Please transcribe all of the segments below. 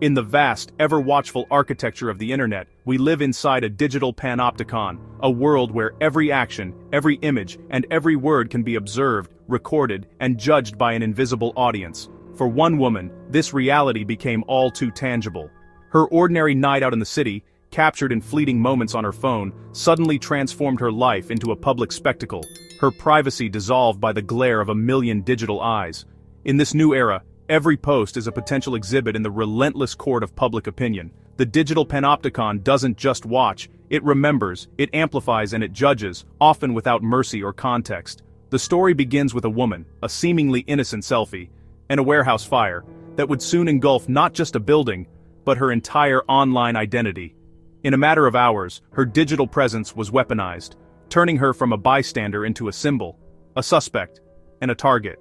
In the vast, ever-watchful architecture of the internet, we live inside a digital panopticon, a world where every action, every image, and every word can be observed, recorded, and judged by an invisible audience. For one woman, this reality became all too tangible. Her ordinary night out in the city, captured in fleeting moments on her phone, suddenly transformed her life into a public spectacle, her privacy dissolved by the glare of a million digital eyes. In this new era, every post is a potential exhibit in the relentless court of public opinion. The digital panopticon doesn't just watch, it remembers, it amplifies and it judges, often without mercy or context. The story begins with a woman, a seemingly innocent selfie, and a warehouse fire, that would soon engulf not just a building, but her entire online identity. In a matter of hours, her digital presence was weaponized, turning her from a bystander into a symbol, a suspect, and a target.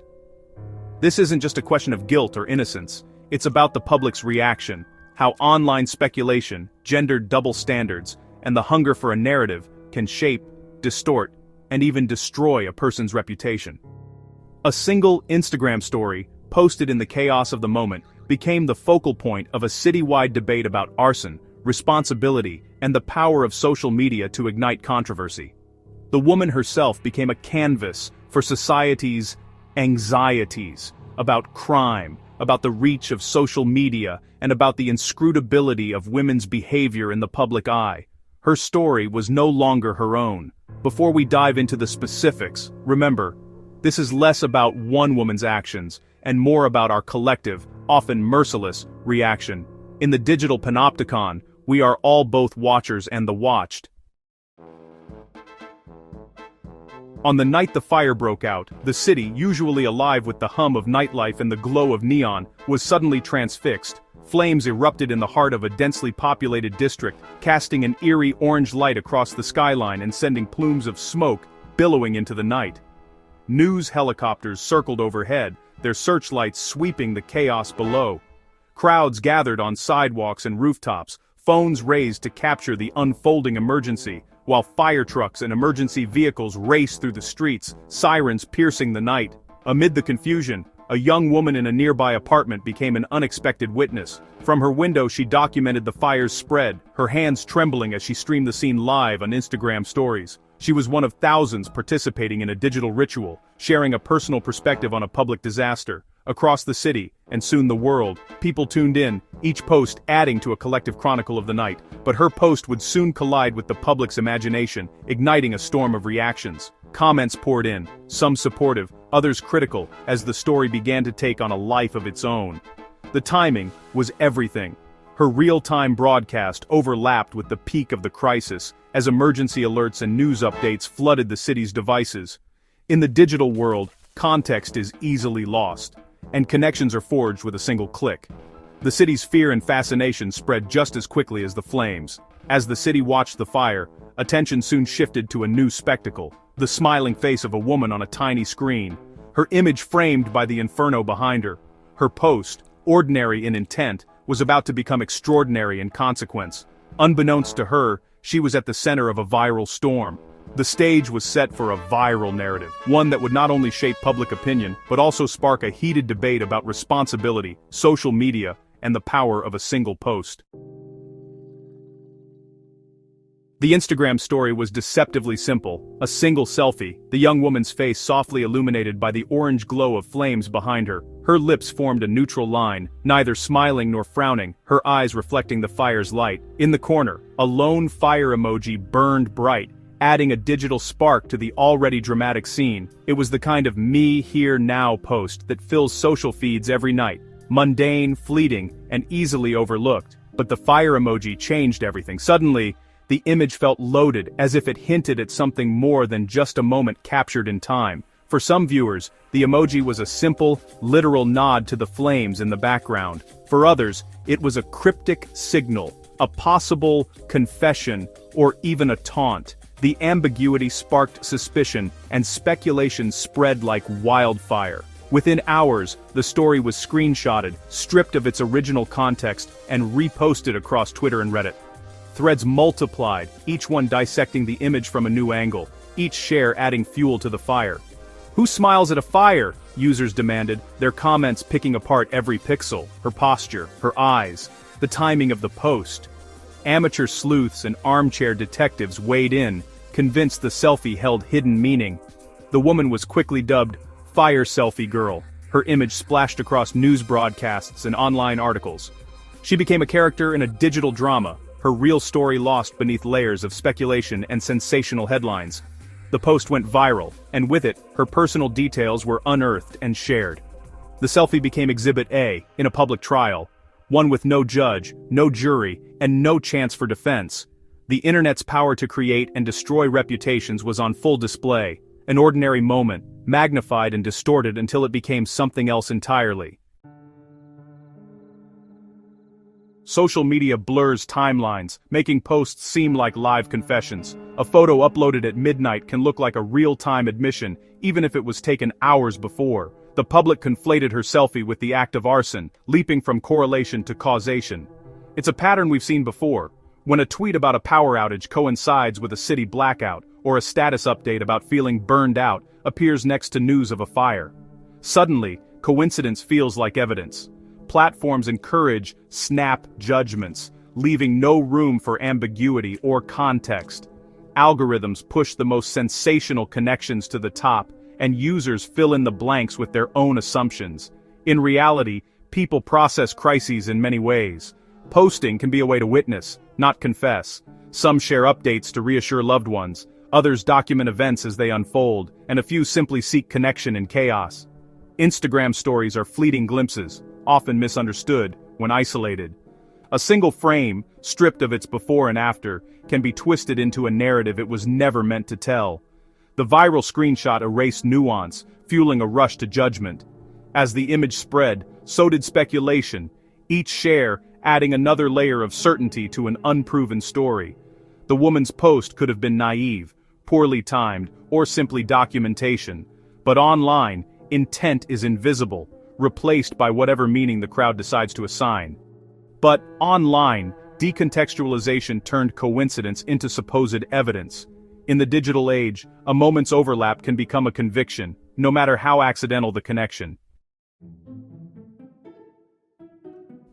This isn't just a question of guilt or innocence, it's about the public's reaction, how online speculation, gendered double standards, and the hunger for a narrative can shape, distort, and even destroy a person's reputation. A single Instagram story, posted in the chaos of the moment, became the focal point of a citywide debate about arson, responsibility, and the power of social media to ignite controversy. The woman herself became a canvas for society's anxieties about crime, about the reach of social media, and about the inscrutability of women's behavior in the public eye. Her story was no longer her own. Before we dive into the specifics, remember, this is less about one woman's actions and more about our collective, often merciless, reaction. In the digital panopticon, we are all both watchers and the watched. On the night the fire broke out, the city, usually alive with the hum of nightlife and the glow of neon, was suddenly transfixed. Flames erupted in the heart of a densely populated district, casting an eerie orange light across the skyline and sending plumes of smoke billowing into the night. News helicopters circled overhead, their searchlights sweeping the chaos below. Crowds gathered on sidewalks and rooftops, phones raised to capture the unfolding emergency, while fire trucks and emergency vehicles raced through the streets, sirens piercing the night. Amid the confusion, a young woman in a nearby apartment became an unexpected witness. From her window she documented the fire's spread, her hands trembling as she streamed the scene live on Instagram stories. She was one of thousands participating in a digital ritual, sharing a personal perspective on a public disaster. Across the city, and soon the world, people tuned in, each post adding to a collective chronicle of the night. But her post would soon collide with the public's imagination, igniting a storm of reactions. Comments poured in, some supportive, others critical, as the story began to take on a life of its own. The timing was everything. Her real-time broadcast overlapped with the peak of the crisis, as emergency alerts and news updates flooded the city's devices. In the digital world, context is easily lost, and connections are forged with a single click. The city's fear and fascination spread just as quickly as the flames. As the city watched the fire, attention soon shifted to a new spectacle, the smiling face of a woman on a tiny screen, her image framed by the inferno behind her. Her post, ordinary in intent, was about to become extraordinary in consequence. Unbeknownst to her, she was at the center of a viral storm. The stage was set for a viral narrative, one that would not only shape public opinion, but also spark a heated debate about responsibility, social media, and the power of a single post. The Instagram story was deceptively simple, a single selfie, the young woman's face softly illuminated by the orange glow of flames behind her. Her lips formed a neutral line, neither smiling nor frowning, her eyes reflecting the fire's light. In the corner, a lone fire emoji burned bright, adding a digital spark to the already dramatic scene. It was the kind of me here now post that fills social feeds every night, mundane, fleeting, and easily overlooked. But the fire emoji changed everything. Suddenly, the image felt loaded, as if it hinted at something more than just a moment captured in time. For some viewers, the emoji was a simple, literal nod to the flames in the background. For others, it was a cryptic signal, a possible confession, or even a taunt. The ambiguity sparked suspicion, and speculation spread like wildfire. Within hours, the story was screenshotted, stripped of its original context, and reposted across Twitter and Reddit. Threads multiplied, each one dissecting the image from a new angle, each share adding fuel to the fire. "Who smiles at a fire?" users demanded, their comments picking apart every pixel, her posture, her eyes. The timing of the post. Amateur sleuths and armchair detectives weighed in, convinced the selfie held hidden meaning. The woman was quickly dubbed Fire Selfie Girl, her image splashed across news broadcasts and online articles. She became a character in a digital drama, her real story lost beneath layers of speculation and sensational headlines. The post went viral, and with it, her personal details were unearthed and shared. The selfie became Exhibit A in a public trial, one with no judge, no jury, and no chance for defense. The internet's power to create and destroy reputations was on full display, an ordinary moment, magnified and distorted until it became something else entirely. Social media blurs timelines, making posts seem like live confessions. A photo uploaded at midnight can look like a real-time admission, even if it was taken hours before. The public conflated her selfie with the act of arson, leaping from correlation to causation. It's a pattern we've seen before. When a tweet about a power outage coincides with a city blackout, or a status update about feeling burned out appears next to news of a fire. Suddenly, coincidence feels like evidence. Platforms encourage snap judgments, leaving no room for ambiguity or context. Algorithms push the most sensational connections to the top, and users fill in the blanks with their own assumptions. In reality, people process crises in many ways. Posting can be a way to witness, not confess. Some share updates to reassure loved ones, others document events as they unfold, and a few simply seek connection in chaos. Instagram stories are fleeting glimpses, often misunderstood when isolated. A single frame, stripped of its before and after, can be twisted into a narrative it was never meant to tell. The viral screenshot erased nuance, fueling a rush to judgment. As the image spread, so did speculation, each share adding another layer of certainty to an unproven story. The woman's post could have been naive, poorly timed, or simply documentation. But online, intent is invisible, replaced by whatever meaning the crowd decides to assign. But online, decontextualization turned coincidence into supposed evidence. In the digital age, a moment's overlap can become a conviction, no matter how accidental the connection.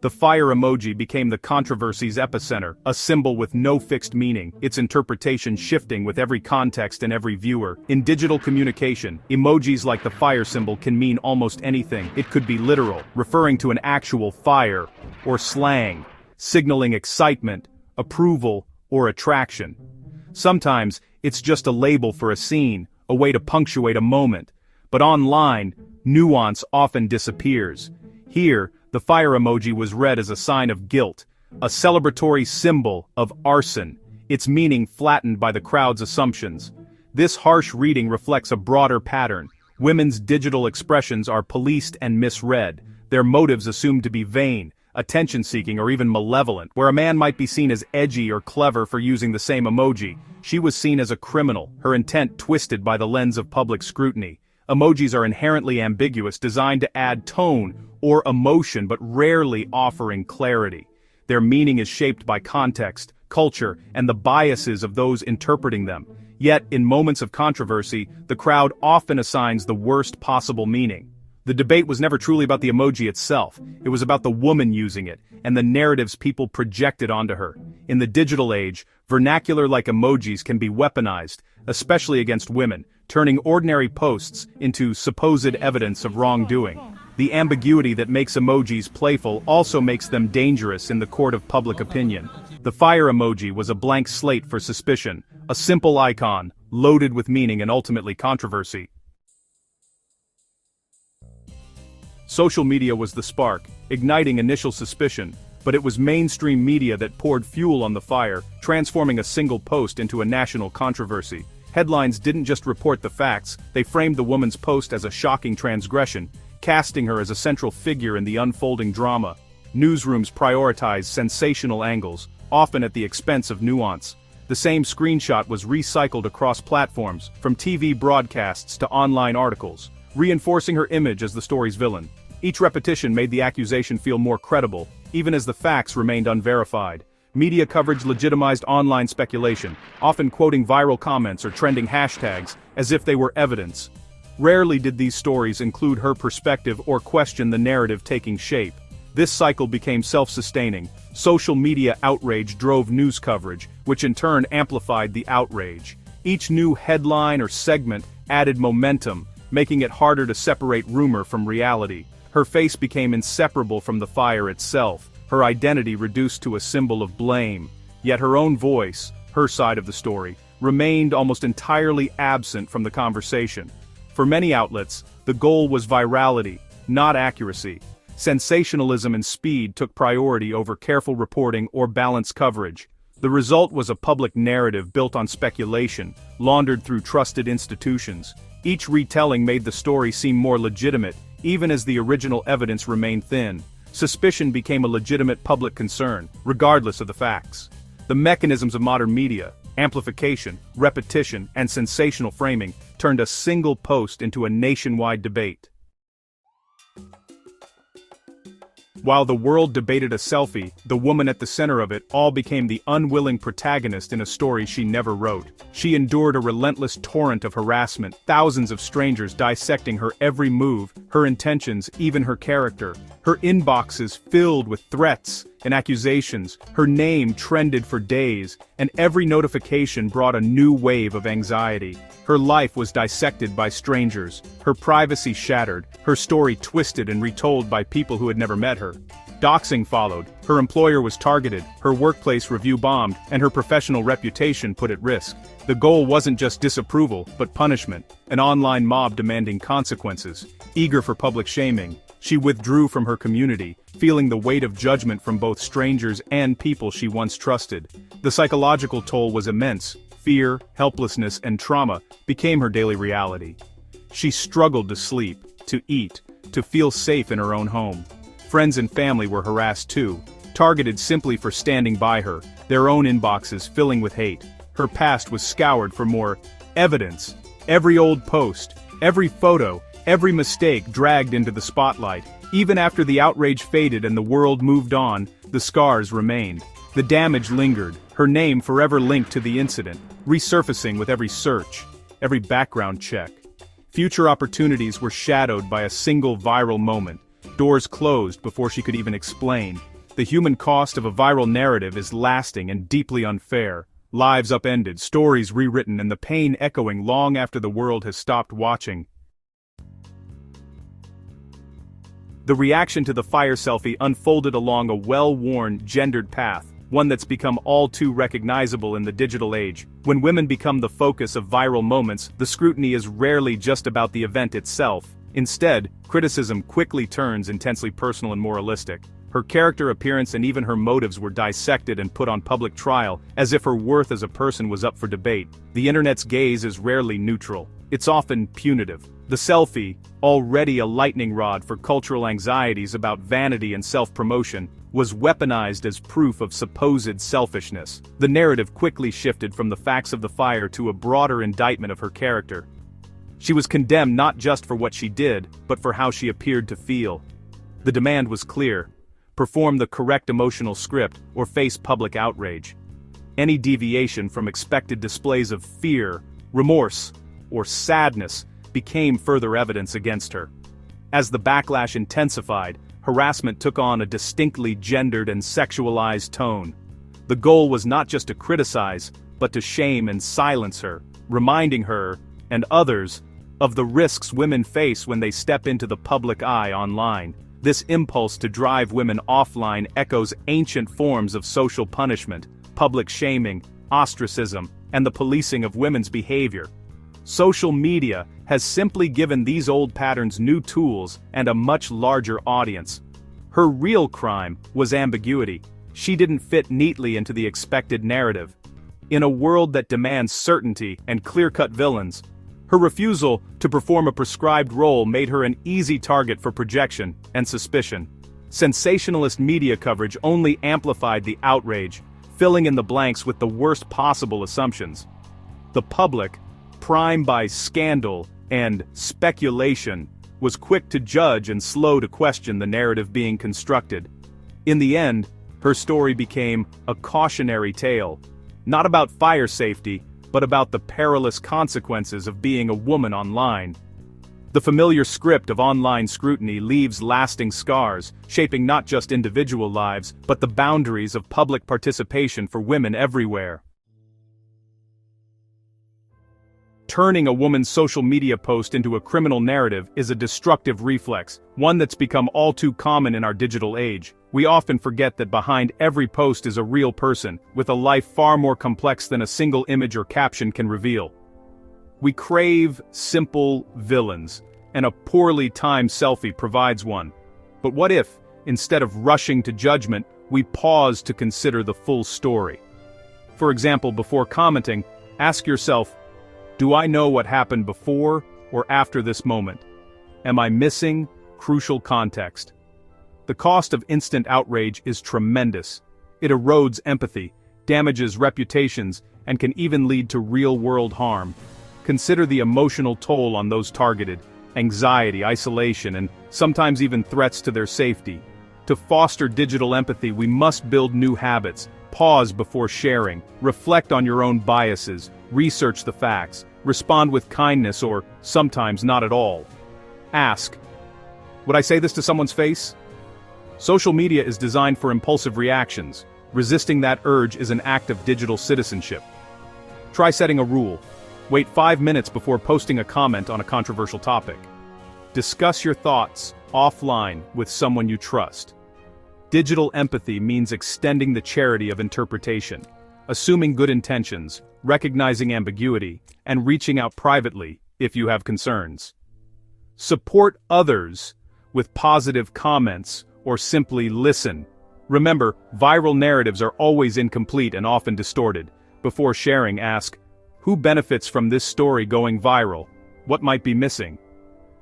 The fire emoji became the controversy's epicenter, a symbol with no fixed meaning, its interpretation shifting with every context and every viewer. In digital communication, emojis like the fire symbol can mean almost anything. It could be literal, referring to an actual fire, or slang, signaling excitement, approval, or attraction. Sometimes, it's just a label for a scene, a way to punctuate a moment. But online, nuance often disappears. Here, the fire emoji was read as a sign of guilt, a celebratory symbol of arson, its meaning flattened by the crowd's assumptions. This harsh reading reflects a broader pattern. Women's digital expressions are policed and misread, their motives assumed to be vain, attention-seeking, or even malevolent. Where a man might be seen as edgy or clever for using the same emoji, she was seen as a criminal, her intent twisted by the lens of public scrutiny. Emojis are inherently ambiguous, designed to add tone or emotion but rarely offering clarity. Their meaning is shaped by context, culture, and the biases of those interpreting them. Yet, in moments of controversy, the crowd often assigns the worst possible meaning. The debate was never truly about the emoji itself, it was about the woman using it, and the narratives people projected onto her. In the digital age, vernacular-like emojis can be weaponized, especially against women, turning ordinary posts into supposed evidence of wrongdoing. The ambiguity that makes emojis playful also makes them dangerous in the court of public opinion. The fire emoji was a blank slate for suspicion, a simple icon, loaded with meaning and ultimately controversy. Social media was the spark, igniting initial suspicion, but it was mainstream media that poured fuel on the fire, transforming a single post into a national controversy. Headlines didn't just report the facts, they framed the woman's post as a shocking transgression, casting her as a central figure in the unfolding drama. Newsrooms prioritized sensational angles, often at the expense of nuance. The same screenshot was recycled across platforms, from TV broadcasts to online articles, reinforcing her image as the story's villain. Each repetition made the accusation feel more credible, even as the facts remained unverified. Media coverage legitimized online speculation, often quoting viral comments or trending hashtags, as if they were evidence. Rarely did these stories include her perspective or question the narrative taking shape. This cycle became self-sustaining. Social media outrage drove news coverage, which in turn amplified the outrage. Each new headline or segment added momentum, making it harder to separate rumor from reality. Her face became inseparable from the fire itself, her identity reduced to a symbol of blame. Yet her own voice, her side of the story, remained almost entirely absent from the conversation. For many outlets, the goal was virality, not accuracy. Sensationalism and speed took priority over careful reporting or balanced coverage. The result was a public narrative built on speculation, laundered through trusted institutions. Each retelling made the story seem more legitimate, even as the original evidence remained thin. Suspicion became a legitimate public concern, regardless of the facts. The mechanisms of modern media, amplification, repetition, and sensational framing, turned a single post into a nationwide debate. While the world debated a selfie, the woman at the center of it all became the unwilling protagonist in a story she never wrote. She endured a relentless torrent of harassment, thousands of strangers dissecting her every move, her intentions, even her character. Her inboxes filled with threats and accusations, her name trended for days, and every notification brought a new wave of anxiety. Her life was dissected by strangers, her privacy shattered, her story twisted and retold by people who had never met her. Doxing followed, her employer was targeted, her workplace review bombed, and her professional reputation put at risk. The goal wasn't just disapproval, but punishment, an online mob demanding consequences. Eager for public shaming, she withdrew from her community, feeling the weight of judgment from both strangers and people she once trusted. The psychological toll was immense. Fear, helplessness, and trauma became her daily reality. She struggled to sleep, to eat, to feel safe in her own home. Friends and family were harassed too, targeted simply for standing by her, their own inboxes filling with hate. Her past was scoured for more evidence. Every old post, every photo, every mistake dragged into the spotlight. Even after the outrage faded and the world moved on, the scars remained. The damage lingered, her name forever linked to the incident, resurfacing with every search, every background check. Future opportunities were shadowed by a single viral moment. Doors closed before she could even explain. The human cost of a viral narrative is lasting and deeply unfair. Lives upended, stories rewritten, and the pain echoing long after the world has stopped watching. The reaction to the fire selfie unfolded along a well-worn, gendered path, one that's become all too recognizable in the digital age. When women become the focus of viral moments, the scrutiny is rarely just about the event itself. Instead, criticism quickly turns intensely personal and moralistic. Her character, appearance, and even her motives were dissected and put on public trial, as if her worth as a person was up for debate. The internet's gaze is rarely neutral. It's often punitive. The selfie, already a lightning rod for cultural anxieties about vanity and self-promotion, was weaponized as proof of supposed selfishness. The narrative quickly shifted from the facts of the fire to a broader indictment of her character. She was condemned not just for what she did, but for how she appeared to feel. The demand was clear: perform the correct emotional script or face public outrage. Any deviation from expected displays of fear, remorse, or sadness became further evidence against her. As the backlash intensified, harassment took on a distinctly gendered and sexualized tone. The goal was not just to criticize, but to shame and silence her, reminding her, and others, of the risks women face when they step into the public eye online. This impulse to drive women offline echoes ancient forms of social punishment, public shaming, ostracism, and the policing of women's behavior. Social media has simply given these old patterns new tools and a much larger audience. Her real crime was ambiguity. She didn't fit neatly into the expected narrative. In a world that demands certainty and clear-cut villains, her refusal to perform a prescribed role made her an easy target for projection and suspicion. Sensationalist media coverage only amplified the outrage, filling in the blanks with the worst possible assumptions. The public, primed by scandal and speculation, was quick to judge and slow to question the narrative being constructed. In the end, her story became a cautionary tale, not about fire safety, but about the perilous consequences of being a woman online. The familiar script of online scrutiny leaves lasting scars, shaping not just individual lives, but the boundaries of public participation for women everywhere. Turning a woman's social media post into a criminal narrative is a destructive reflex, one that's become all too common in our digital age. We often forget that behind every post is a real person, with a life far more complex than a single image or caption can reveal. We crave simple villains, and a poorly timed selfie provides one. But what if, instead of rushing to judgment, we pause to consider the full story? For example, before commenting, ask yourself, do I know what happened before or after this moment? Am I missing crucial context? The cost of instant outrage is tremendous. It erodes empathy, damages reputations, and can even lead to real-world harm. Consider the emotional toll on those targeted: anxiety, isolation, and sometimes even threats to their safety. To foster digital empathy, we must build new habits. Pause before sharing, reflect on your own biases, research the facts, respond with kindness or, sometimes, not at all. Ask, would I say this to someone's face? Social media is designed for impulsive reactions. Resisting that urge is an act of digital citizenship. Try setting a rule. Wait 5 minutes before posting a comment on a controversial topic. Discuss your thoughts offline with someone you trust. Digital empathy means extending the charity of interpretation, assuming good intentions, recognizing ambiguity, and reaching out privately if you have concerns. Support others with positive comments or simply listen. Remember, viral narratives are always incomplete and often distorted. Before sharing, ask, who benefits from this story going viral? What might be missing?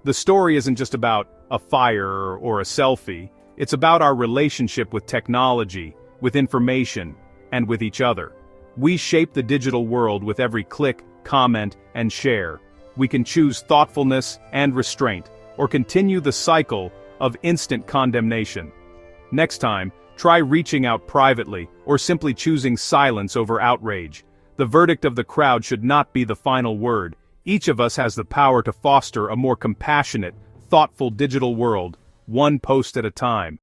The story isn't just about a fire or a selfie. It's about our relationship with technology, with information, and with each other. We shape the digital world with every click, comment, and share. We can choose thoughtfulness and restraint, or continue the cycle of instant condemnation. Next time, try reaching out privately, or simply choosing silence over outrage. The verdict of the crowd should not be the final word. Each of us has the power to foster a more compassionate, thoughtful digital world, one post at a time.